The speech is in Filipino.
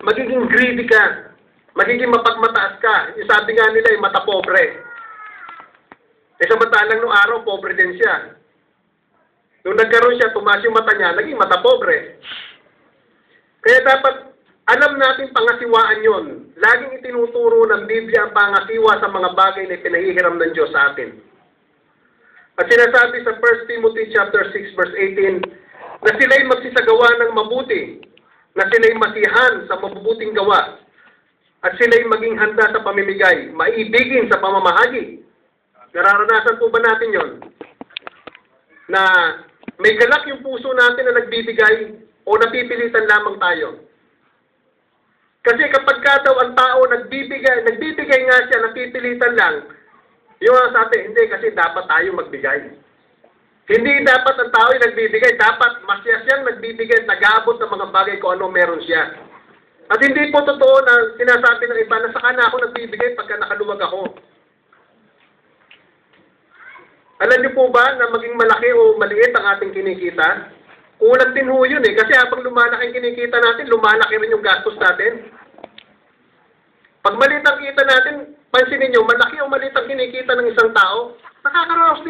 magiging greedy ka, magiging mapagmataas ka. Yung sabi nga nila, yung mata pobre. Eh samantalang nung araw, pobre din siya. Nung nagkaroon siya, tumaas yung mata niya, naging mata pobre. Kaya dapat alam natin pangasiwaan yon. Laging itinuturo ng Biblia ang pangasiwa sa mga bagay na pinahihiram ng Diyos sa atin. At sinasabi sa 1 Timothy chapter 6 verse 18 na sila'y magsisagawa ng mabuti, na sila'y masihan sa mabubuting gawa, at sila'y maging handa sa pamimigay, maibigin sa pamamahagi. Nararanasan po ba natin yon? Na may galak yung puso natin na nagbibigay o napipilitan lamang tayo? Kasi kapag ka daw ang tao nagbibigay nga siya, napipilitan lang, yung sa atin, hindi kasi dapat tayo magbigay. Hindi dapat ang tao yung nagbibigay, dapat masya siyang nagbibigay, nag-aabot ng mga bagay kung ano meron siya. At hindi po totoo na sinasabi ng iba na saka na ako nagbibigay pagka nakaluwag ako. Alam niyo po ba na maging malaki o maliit ang ating kinikita? Kulang din ho yun eh. Kasi habang lumalaki ang kinikita natin, lumalaki rin yung gastos natin. Pag maliit ang kita natin, pansinin nyo, malaki o maliit ang kinikita ng isang tao, nakakaraos din.